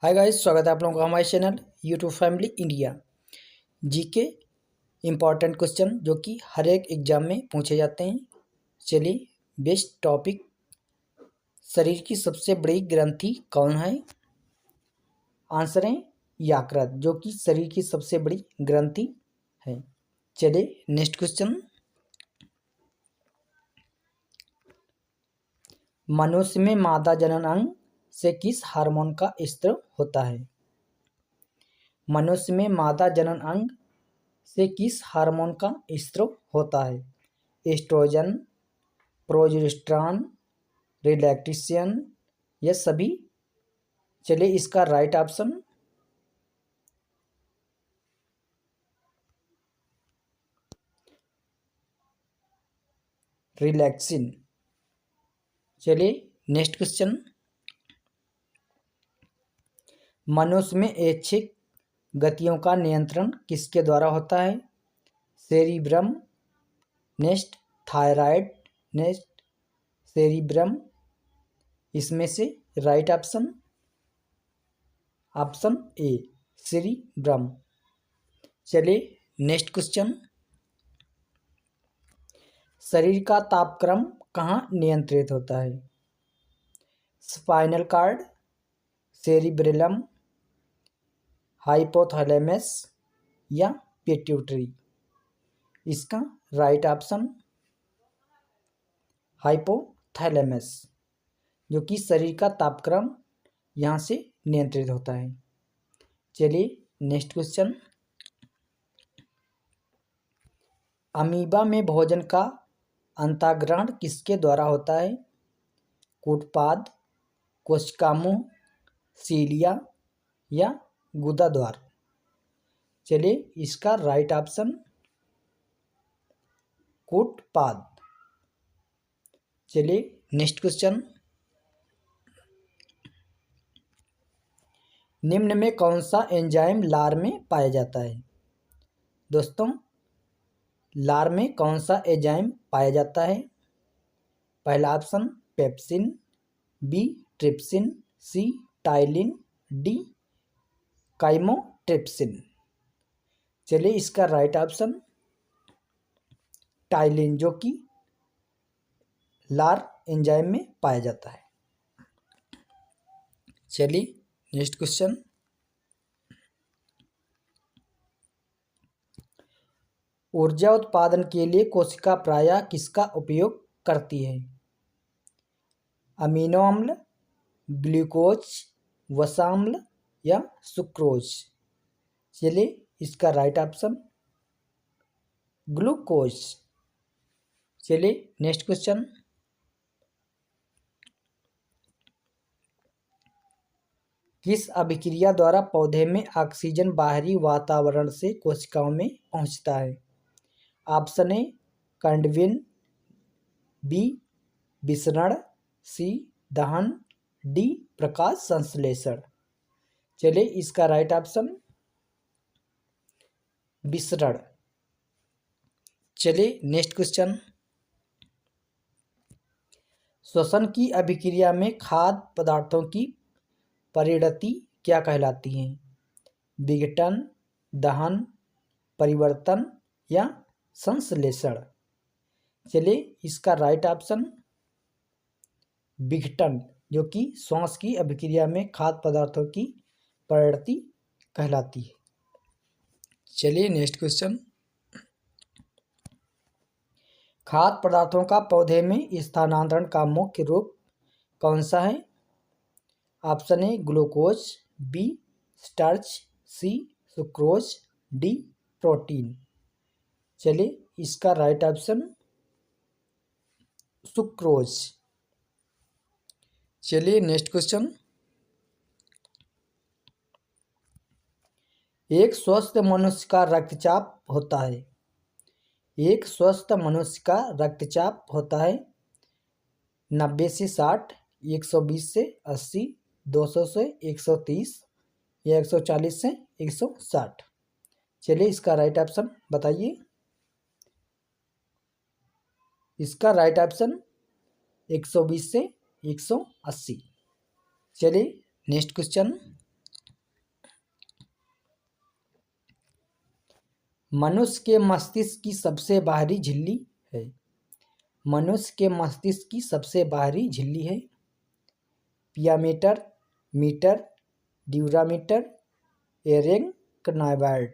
Hi guys, स्वागत है आप लोगों का हमारे channel YouTube family India. GK important question जो कि हर एक एग्जाम में पूछे जाते हैं। चलिए, बेस्ट टॉपिक, शरीर की सबसे बड़ी ग्रंथि कौन है? आंसर है यकृत, जो कि शरीर की सबसे बड़ी ग्रंथि है। चलिए नेक्स्ट क्वेश्चन, मनुष्य में मादा जनन अंग से किस हार्मोन का स्त्राव होता है? मनुष्य में मादा जनन अंग से किस हार्मोन का स्त्राव होता है? एस्ट्रोजन, प्रोजेस्टेरॉन, रिलैक्सेशन या सभी? चलिए इसका राइट ऑप्शन रिलैक्सिन। चलिए नेक्स्ट क्वेश्चन, मनुष्य में ऐच्छिक गतियों का नियंत्रण किसके द्वारा होता है? Cerebrum, next thyroid, next cerebrum. इसमें से right option option A cerebrum. चलिए नेक्स्ट क्वेश्चन, शरीर का तापक्रम कहाँ नियंत्रित होता है? स्पाइनल कार्ड, सेरिब्रेलम, हाइपोथैलेमस या पिट्यूटरी? इसका राइट ऑप्शन हाइपोथैलेमस, जो कि शरीर का तापक्रम यहाँ से नियंत्रित होता है। चलिए नेक्स्ट क्वेश्चन, अमीबा में भोजन का अंतःग्रहण किसके द्वारा होता है? कूटपाद, कोशिकामुख, सीलिया या गुदा द्वार? चलिए इसका राइट ऑप्शन कूटपाद। चलिए नेक्स्ट क्वेश्चन, निम्न में कौन सा एंजाइम लार में पाया जाता है? दोस्तों, लार में कौन सा एंजाइम पाया जाता है? पहला ऑप्शन पेप्सिन, बी ट्रिप्सिन, सी टाइलिन, डी काइमोट्रिप्सिन। चलिए इसका राइट ऑप्शन टाइलिन, जो कि लार एंजाइम में पाया जाता है। चलिए नेक्स्ट क्वेश्चन, ऊर्जा उत्पादन के लिए कोशिका प्रायः किसका उपयोग करती है? अमीनो अम्ल, ग्लूकोज, वसाम्ल या सुक्रोज? चलिए इसका राइट ऑप्शन ग्लूकोज। चलिए नेक्स्ट क्वेश्चन, किस अभिक्रिया द्वारा पौधे में ऑक्सीजन बाहरी वातावरण से कोशिकाओं में पहुंचता है? ऑप्शन ए कंडविन, बी विसरण, सी दहन, डी प्रकाश संश्लेषण? चलिए इसका राइट ऑप्शन विसरण। चलिए नेक्स्ट क्वेश्चन, श्वसन की अभिक्रिया में खाद्य पदार्थों की परिणति क्या कहलाती है? विघटन, दहन, परिवर्तन या संश्लेषण? चलिए इसका राइट ऑप्शन विघटन, जो कि श्वास की अभिक्रिया में खाद्य पदार्थों की परिणति कहलाती है। चलिए नेक्स्ट क्वेश्चन, खाद्य पदार्थों का पौधे में स्थानांतरण का मुख्य रूप कौन सा है? Option A glucose, B starch, C sucrose, D protein? चलिए इसका राइट ऑप्शन सुक्रोज। चलिए नेक्स्ट क्वेश्चन, एक स्वस्थ मनुष्य का रक्तचाप होता है, एक स्वस्थ मनुष्य का रक्तचाप होता है 90 से 60, 120 से 80, 200 से 130 या 140 से 160? चलिए इसका राइट ऑप्शन बताइए। इसका राइट ऑप्शन 120 से 180। चलिए नेक्स्ट क्वेश्चन, मनुष्य के मस्तिष्क की सबसे बाहरी झिल्ली है। मनुष्य के मस्तिष्क की सबसे बाहरी झिल्ली है पियामीटर, मीटर, ड्यूरामीटर, एरेक्नाइड।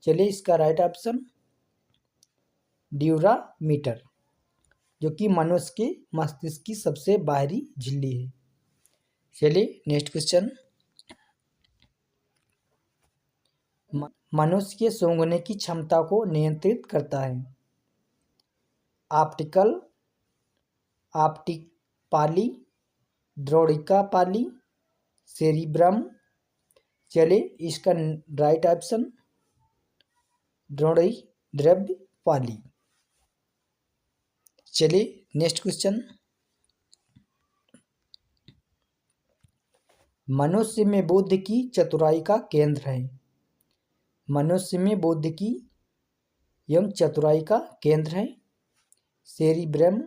चलिए इसका राइट ऑप्शन ड्यूरामीटर, जो कि मनुष्य के मस्तिष्क की सबसे बाहरी झिल्ली है। चलिए नेक्स्ट क्वेश्चन। मनुष्य के सूंघने की क्षमता को नियंत्रित करता है ऑप्टिकल, ऑप्टिक पाली, द्रोणिका पाली, सेरिब्रम। चलिए इसका राइट ऑप्शन द्रोणी द्रव्य पाली। चलिए नेक्स्ट क्वेश्चन। मनुष्य में बुद्धि की चतुराई का केंद्र है। मनुष्य में बुद्धि की एवं चतुराई का केंद्र है सेरिब्रम,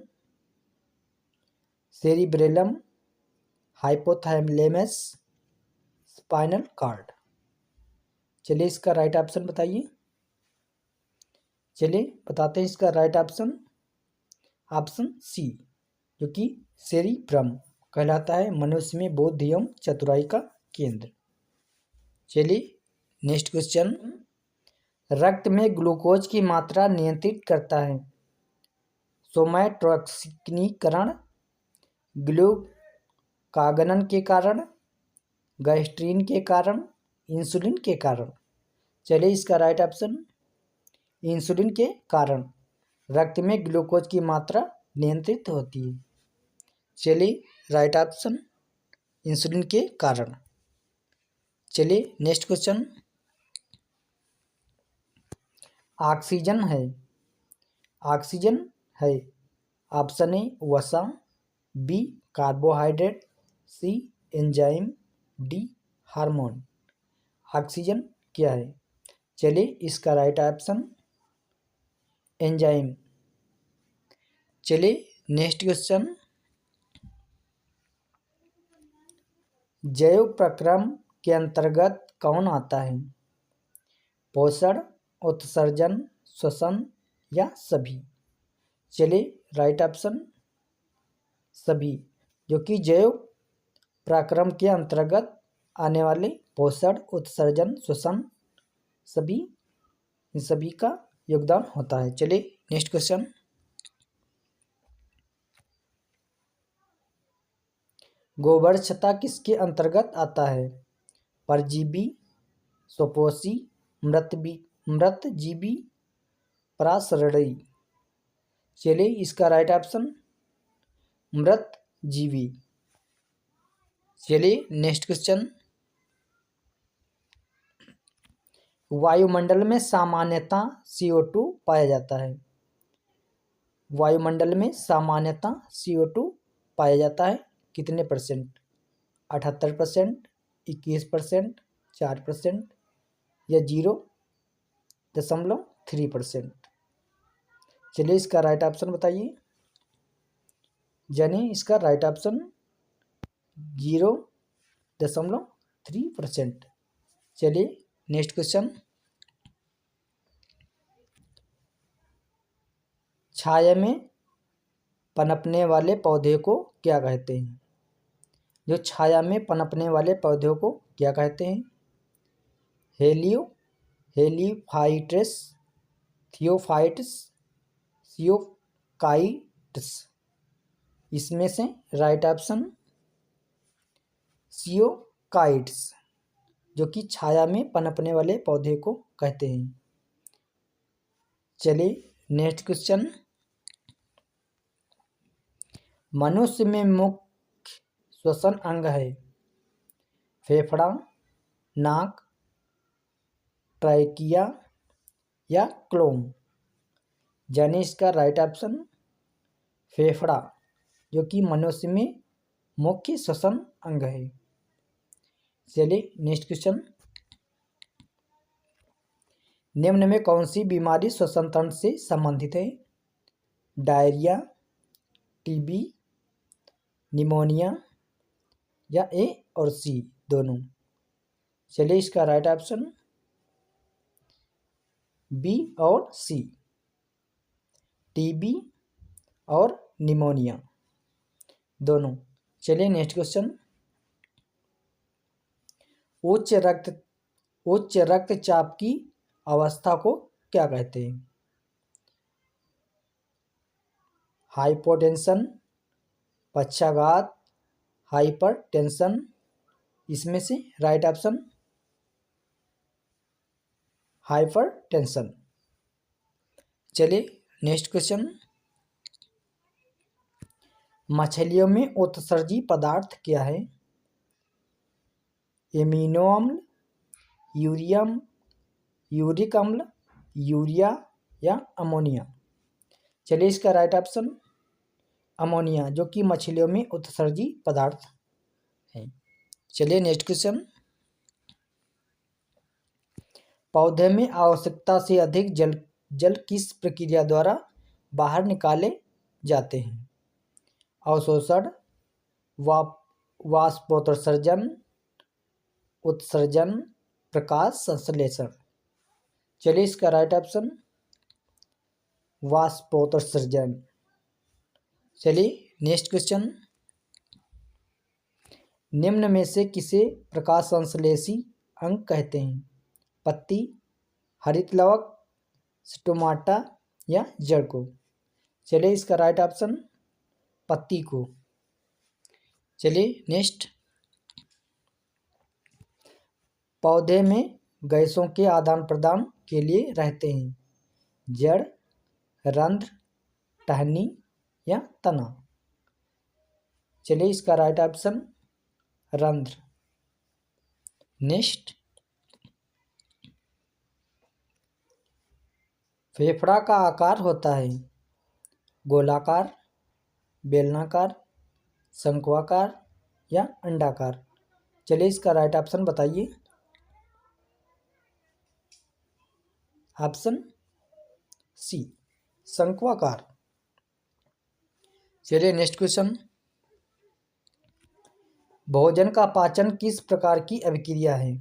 सेरिब्रेलम, हाइपोथैलेमस, स्पाइनल कॉर्ड। चलिए इसका राइट ऑप्शन बताइए। चलिए बताते हैं इसका राइट ऑप्शन ऑप्शन सी, जो कि सेरिब्रम कहलाता है मनुष्य में बुद्धि एवं चतुराई का केंद्र। चलिए नेक्स्ट क्वेश्चन। रक्त में ग्लूकोज की मात्रा नियंत्रित करता है सोमैटोक्सिनीकरण, ग्लूकागन के कारण, गैस्ट्रीन के कारण, इंसुलिन के कारण। चलिए इसका राइट ऑप्शन इंसुलिन के कारण रक्त में ग्लूकोज की मात्रा नियंत्रित होती है। चलिए राइट ऑप्शन इंसुलिन के कारण। चलिए नेक्स्ट क्वेश्चन। ऑक्सीजन है, ऑक्सीजन है ऑप्शन ए वसा, बी कार्बोहाइड्रेट, सी एंजाइम, डी हार्मोन। ऑक्सीजन क्या है? चलिए इसका राइट ऑप्शन एंजाइम। चलिए नेक्स्ट क्वेश्चन। जैव प्रक्रम के अंतर्गत कौन आता है? पोषण, उत्सर्जन, श्वसन या सभी? चलिए राइट ऑप्शन सभी, जो कि जैव प्रक्रम के अंतर्गत आने वाले पोषण, उत्सर्जन, श्वसन सभी, इन सभी का योगदान होता है। चलिए नेक्स्ट क्वेश्चन। गोवंशता किसके अंतर्गत आता है? परजीवी, स्वपोषी, मृतजीवी, परासरणी। चलिए इसका राइट ऑप्शन मृतजीवी। चलिए नेक्स्ट क्वेश्चन। वायुमंडल में सामान्यतः CO2 पाया जाता है। वायुमंडल में सामान्यतः CO2 पाया जाता है कितने परसेंट? 78%, 21%, 4% या 0.3%। चलिए इसका राइट ऑप्शन बताइए। यानी इसका राइट ऑप्शन 0.3%। चलिए नेक्स्ट क्वेश्चन। छाया में पनपने वाले पौधे को क्या कहते हैं? जो छाया में पनपने वाले पौधों को क्या कहते हैं? हेलियोफाइट्स, थियोफाइट्स, सियोकाइट्स। इसमें से राइट ऑप्शन सियोकाइट्स, जो कि छाया में पनपने वाले पौधे को कहते हैं। चलिए नेक्स्ट क्वेश्चन। मनुष्य में मुख्य श्वसन अंग है फेफड़ा, नाक, ट्रैकिया या क्लोम। यानी इसका राइट ऑप्शन फेफड़ा, जो कि मनुष्य में मुख्य श्वसन अंग है। चलिए नेक्स्ट क्वेश्चन। निम्न में कौन सी बीमारी श्वसन तंत्र से संबंधित है? डायरिया, टीबी, निमोनिया या ए और सी दोनों? चलिए इसका राइट ऑप्शन बी और सी, टीबी और निमोनिया दोनों। चलिए नेक्स्ट क्वेश्चन, उच्च रक्तचाप की अवस्था को क्या कहते हैं? हाइपोटेंशन, पक्षाघात, हाइपरटेंशन, इसमें से राइट ऑप्शन हाइपरटेंशन। चलिए नेक्स्ट क्वेश्चन, मछलियों में उत्सर्जी पदार्थ क्या है? एमिनो अम्ल, यूरिक अम्ल, यूरिया या अमोनिया? चलिए इसका राइट ऑप्शन अमोनिया, जो कि मछलियों में उत्सर्जी पदार्थ है। चलिए नेक्स्ट क्वेश्चन, पौधे में आवश्यकता से अधिक जल किस प्रक्रिया द्वारा बाहर निकाले जाते हैं? अवशोषण, वाष्पोत्सर्जन, उत्सर्जन, प्रकाश संश्लेषण? चलिए इसका राइट ऑप्शन वाष्पोत्सर्जन। चलिए नेक्स्ट क्वेश्चन, निम्न में से किसे प्रकाश संश्लेषी अंग कहते हैं? पत्ती, हरितलवक, स्टोमाटा या जड़ को? चलिए इसका राइट ऑप्शन पत्ती को। चलिए नेक्स्ट, पौधे में गैसों के आदान प्रदान के लिए रहते हैं? जड़, रंध्र, टहनी या तना? चलिए इसका राइट ऑप्शन रंध्र। नेक्स्ट, फेफड़ा का आकार होता है गोलाकार, बेलनाकार, शंक्वाकार या अंडाकार? चलिए इसका राइट ऑप्शन बताइए। ऑप्शन सी, शंक्वाकार। चलिए नेक्स्ट क्वेश्चन, भोजन का पाचन किस प्रकार की अभिक्रिया है?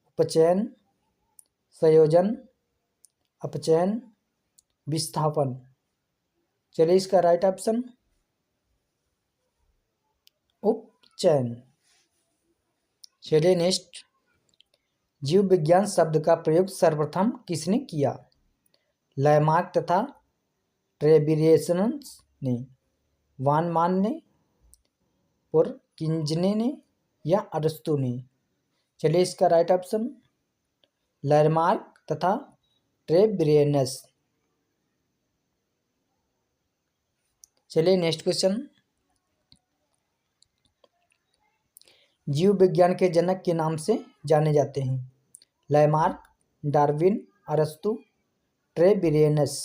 उपचयन, संयोजन, अपचयन, विस्थापन? चलिए इसका राइट ऑप्शन उपचयन। चलिए नेक्स्ट, जीव विज्ञान शब्द का प्रयोग सर्वप्रथम किसने किया? लैमार्क तथा ट्रेबिरियस ने, वान मान ने, पुरकिंजने ने या अरस्तु ने? चलिए इसका राइट ऑप्शन लैमार्क तथा ट्रेबिरियस। चलिए नेक्स्ट क्वेश्चन, जीव विज्ञान के जनक के नाम से जाने जाते हैं? लैमार्क, डार्विन, अरस्तु, ट्रेबिरियस?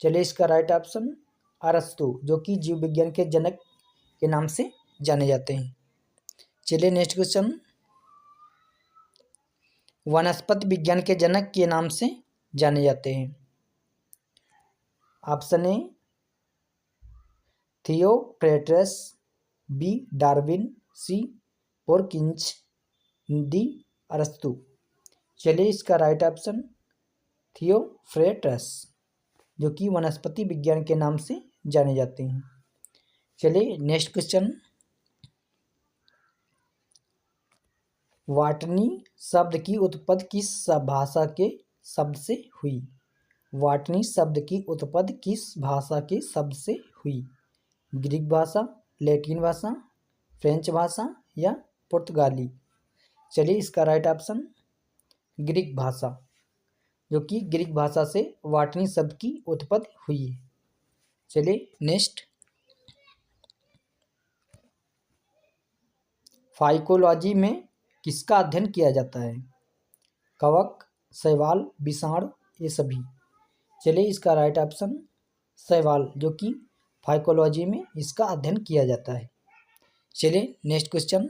चलिए इसका राइट ऑप्शन अरस्तु, जो कि जीव विज्ञान के जनक के नाम से जाने जाते हैं। चलिए नेक्स्ट क्वेश्चन, वनस्पति विज्ञान के जनक के नाम से जाने जाते हैं? Option A Theophrastus, B Darwin, C Purkinje, D अरस्तु? चलिए इसका राइट ऑप्शन थियोफ्रेटस, जो कि वनस्पति विज्ञान के नाम से जाने जाते हैं। चलिए नेक्स्ट क्वेश्चन, वाटनी शब्द की उत्पत्ति किस भाषा के शब्द से हुई? वाटनी शब्द की उत्पत्ति किस भाषा के शब्द से हुई? ग्रीक भाषा, लैटिन भाषा, फ्रेंच भाषा या पुर्तगाली? चलिए इसका राइट ऑप्शन ग्रीक भाषा, जो कि ग्रीक भाषा से वाटनी शब्द की उत्पत्ति हुई है। चलिए नेक्स्ट, फाइकोलॉजी में किसका अध्ययन किया जाता है? कवक, शैवाल, विषाणु, ये सभी? चलिए इसका राइट ऑप्शन शैवाल, जो कि फाइकोलॉजी में इसका अध्ययन किया जाता है। चलिए नेक्स्ट क्वेश्चन,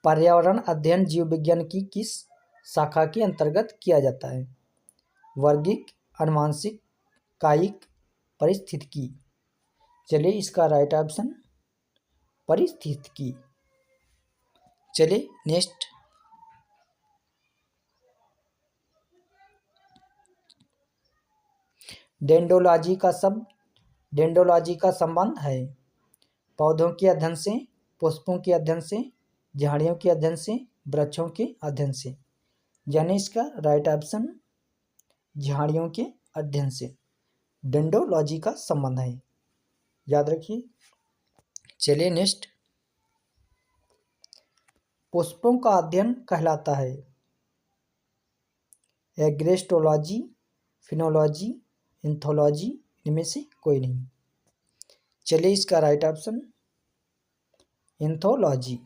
पर्यावरण अध्ययन जीव विज्ञान की किस शाखा के अंतर्गत किया जाता है? वर्गिक, आनुवंशिक, कायिक, पारिस्थितिकी? चलिए इसका राइट ऑप्शन पारिस्थितिकी। चलिए नेक्स्ट, डेंडोलॉजी का संबंध है पौधों के अध्ययन से, पुष्पों के अध्ययन से, झाड़ियों के अध्ययन से, वृक्षों के अध्ययन से। यानी इसका राइट ऑप्शन झाड़ियों के अध्ययन से डेंडोलॉजी का संबंध है, याद रखिए। चलिए नेक्स्ट, पुष्पों का अध्ययन कहलाता है एग्रेस्टोलॉजी, फिनोलॉजी, एंथोलॉजी, इनमें से कोई नहीं। चलिए इसका राइट ऑप्शन एंथोलॉजी।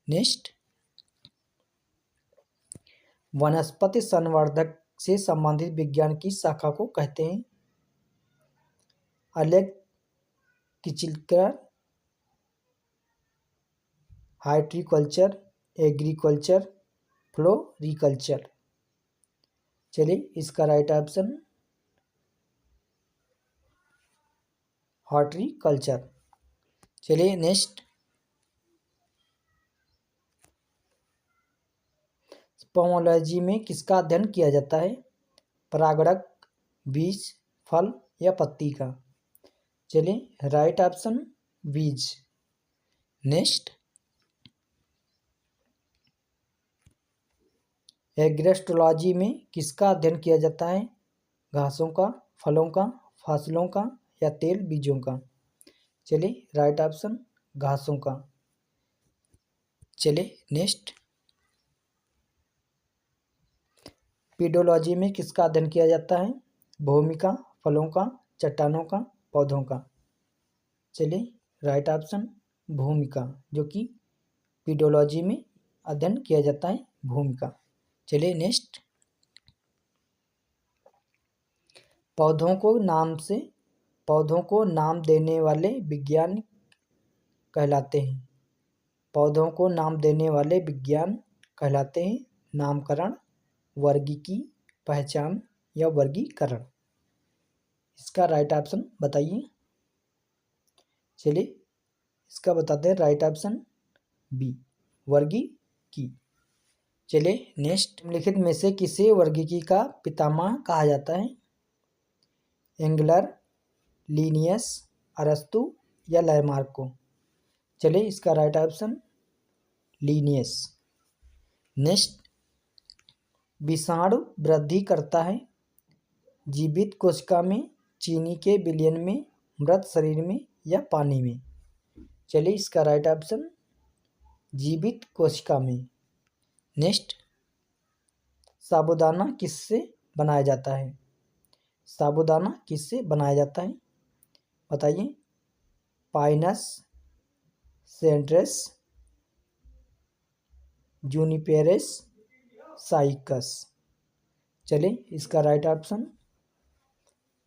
नेक्स्ट, वनस्पति संवर्धक से संबंधित विज्ञान की शाखा को कहते हैं एलेक्टिकल्चर, हार्टिकल्चर, एग्रीकल्चर, फ्लोरिकल्चर। चलिए इसका राइट ऑप्शन हॉर्टिकल्चर। चलिए नेक्स्ट, पोमोलॉजी में किसका अध्ययन किया जाता है? परागणक, बीज, फल या पत्ती का? चलिए राइट ऑप्शन बीज। नेक्स्ट, एग्रेस्टोलॉजी में किसका अध्ययन किया जाता है? घासों का, फलों का, फसलों का या तेल बीजों का? चलिए राइट ऑप्शन घासों का। चलिए नेक्स्ट, पीडोलॉजी में किसका अध्ययन किया जाता है? भूमि का, फलों का, चट्टानों का, पौधों का? चलिए राइट ऑप्शन भूमि का, जो कि पीडोलॉजी में अध्ययन किया जाता है भूमि का। चलिए नेक्स्ट, पौधों को नाम देने वाले विज्ञान कहलाते हैं। पौधों को नाम देने वाले विज्ञान कहलाते हैं नामकरण, वर्गीकी, पहचान या वर्गीकरण। इसका राइट ऑप्शन बताइए। चलिए इसका बताते हैं राइट ऑप्शन बी, वर्गीकी। चलिए नेक्स्ट, निम्नलिखित में से किसे वर्गीकी का पितामह कहा जाता है? एंगलर, लीनियस, अरस्तु या लैमार्क को? चलिए इसका राइट ऑप्शन लीनियस। नेक्स्ट, विषाणु वृद्धि करता है जीवित कोशिका में, चीनी के विलयन में, मृत शरीर में या पानी में? चलिए इसका राइट ऑप्शन जीवित कोशिका में। नेक्स्ट, साबूदाना किससे बनाया जाता है? साबूदाना किससे बनाया जाता है बताइए। पाइनस, सेंट्रेस, जूनिपेरेस, साइकस? चलिए इसका राइट ऑप्शन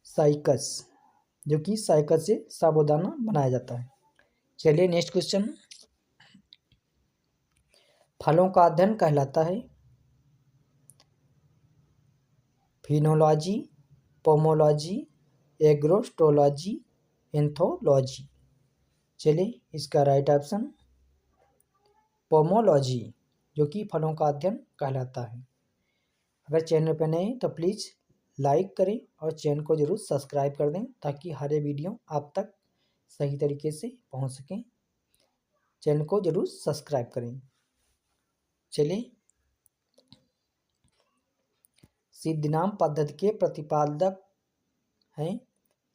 साइकस, जो कि साइकस से साबूदाना बनाया जाता है। चलिए नेक्स्ट क्वेश्चन, फलों का अध्ययन कहलाता है फिनोलॉजी, पोमोलॉजी, एग्रोस्टोलॉजी, एंथोलॉजी? चलिए इसका राइट ऑप्शन पोमोलॉजी, जो कि फलों का अध्ययन कहलाता है। अगर चैनल पर नए तो प्लीज़ लाइक करें और चैनल को ज़रूर सब्सक्राइब कर दें ताकि हर वीडियो आप तक सही तरीके से पहुंच सकें। चैनल को ज़रूर सब्सक्राइब करें। चलिए, सिद्धिनाम पद्धति के प्रतिपादक हैं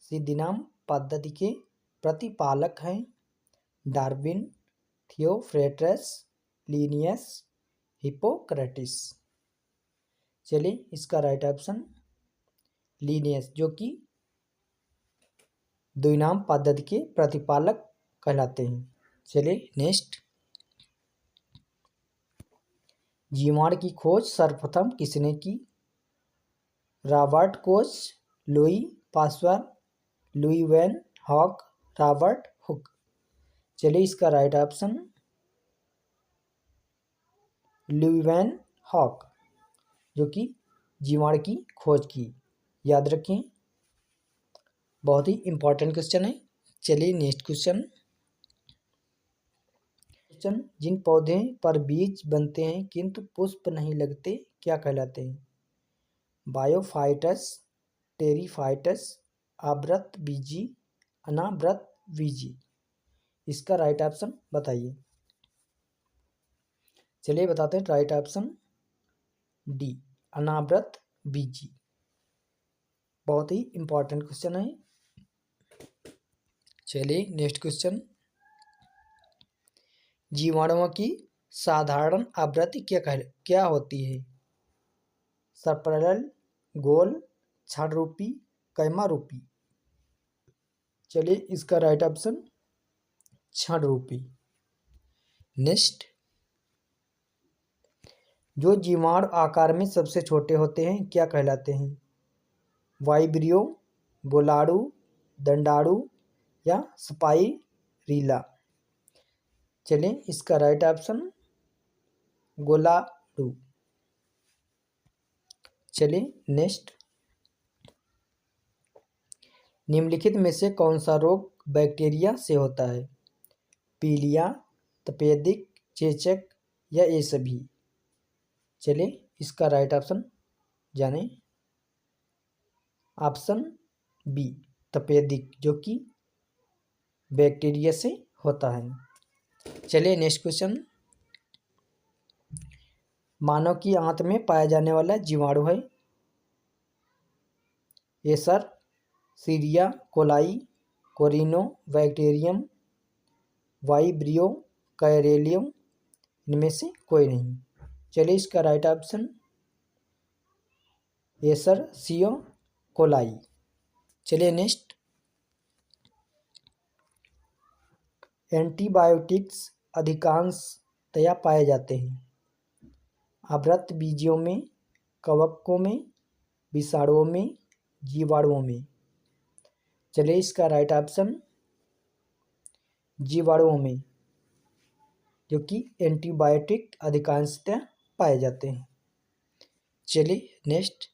सिद्धिनाम पद्धति के प्रतिपालक हैं डार्विन, थियोफ्रेटस, लीनियस, हिप्पोक्रेटिस? चलिए इसका राइट ऑप्शन लीनियस, जो कि द्विनाम पद्धति के प्रतिपालक कहलाते हैं। चलिए नेक्स्ट, जीवाणु की खोज सर्वप्रथम किसने की? Robert Koch, Louis Pasteur, Leeuwenhoek, Robert Hooke? चलिए इसका right option Leeuwenhoek, जो कि जीवाणु की खोज की। याद रखें, बहुत ही इंपॉर्टेंट क्वेश्चन है। चलिए नेक्स्ट क्वेश्चन, जिन पौधे पर बीज बनते हैं किंतु पुष्प नहीं लगते क्या कहलाते हैं? बायोफाइटस, टेरिफाइटस, आवृत बीजी, अनावृत बीजी। इसका राइट ऑप्शन बताइए। चलिए बताते हैं, राइट ऑप्शन डी, अनावृत बीजी। बहुत ही इंपॉर्टेंट क्वेश्चन है। चलिए नेक्स्ट क्वेश्चन, जीवाणुओं की साधारण आवृत्ति क्या होती है? सर्पिल, गोल, क्षाररूपी, कैमारूपी। चलिए इसका राइट ऑप्शन क्षाररूपी। नेक्स्ट, जो जीवाणु आकार में सबसे छोटे होते हैं क्या कहलाते हैं? वाइब्रियो, गोलाणु, दंडाणु या स्पाइरीला। चलिए इसका राइट ऑप्शन गोलाणु। चलिए नेक्स्ट, निम्नलिखित में से कौन सा रोग बैक्टीरिया से होता है? पीलिया, तपेदिक, चेचक या ये सभी। चलिए इसका राइट ऑप्शन जाने। ऑप्शन बी, तपेदिक, जो कि बैक्टीरिया से होता है। चलिए नेक्स्ट क्वेश्चन, मानव की आंत में पाया जाने वाला जीवाणु है Escherichia coli, Corynebacterium, Vibrio कैरेलियम। इनमें से कोई नहीं। चलिए इसका right option Escherichia coli. चलिए नेक्स्ट, एंटीबायोटिक्स अधिकांशतया पाए जाते हैं आवृत बीजियों में, कवकों में, विषाणुओं में, जीवाणुओं में। चलिए इसका राइट ऑप्शन जीवाणुओं में, जो कि एंटीबायोटिक अधिकांशतः पाए जाते हैं। चलिए नेक्स्ट,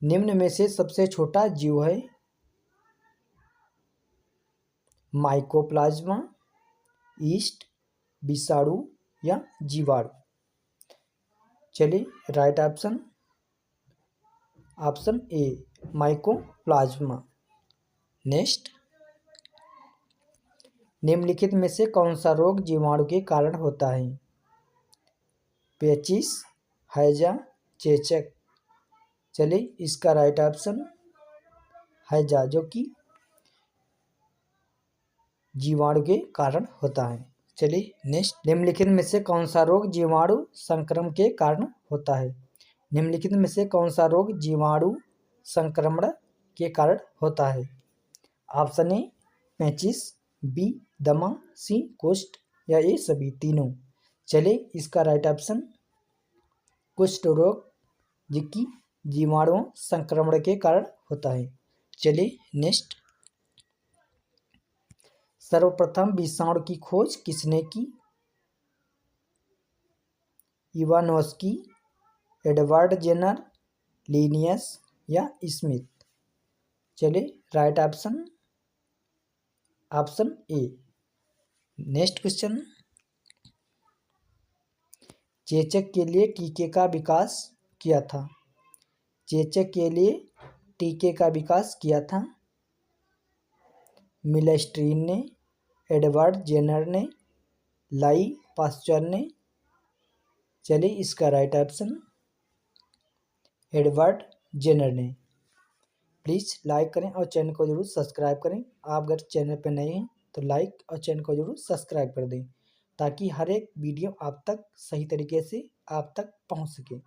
निम्न में से सबसे छोटा जीव है माइकोप्लाज्मा, ईस्ट, विषाणु या जीवाणु। चलिए right option option A, mycoplasma. Next, निम्नलिखित में से कौन सा रोग जीवाणु के कारण होता है? पेचिस, हैजा, चेचक। चलिए इसका राइट ऑप्शन हैजा, जो कि जीवाणु के कारण होता है। चलिए नेक्स्ट, निम्नलिखित में से कौन सा रोग जीवाणु संक्रमण के कारण होता है? निम्नलिखित में से कौन सा रोग जीवाणु संक्रमण के कारण होता है? ऑप्शन ए पेचिस, बी दमा, सी कुष्ठ या ये सभी तीनों। चलिए इसका राइट ऑप्शन कुष्ठ रोग, जो कि जीवाणु संक्रमण के कारण होता है। चलिए नेक्स्ट, सर्वप्रथम विषाणु की खोज किसने की? इवानोस्की, एडवर्ड जेनर, लिनियस या स्मिथ। चलिए right option option A. Next question, चेचक के लिए टीके का विकास किया था? चेचक के लिए टीके का विकास किया था मिलस्ट्रीन ने, एडवर्ड जेनर ने, लाई पास्चर ने। चलिए इसका राइट ऑप्शन एडवर्ड जेनर ने। प्लीज़ लाइक करें और चैनल को जरूर सब्सक्राइब करें। आप अगर चैनल पर नए हैं तो लाइक और चैनल को जरूर सब्सक्राइब कर दें, ताकि हर एक वीडियो आप तक सही तरीके से आप तक पहुंच सके।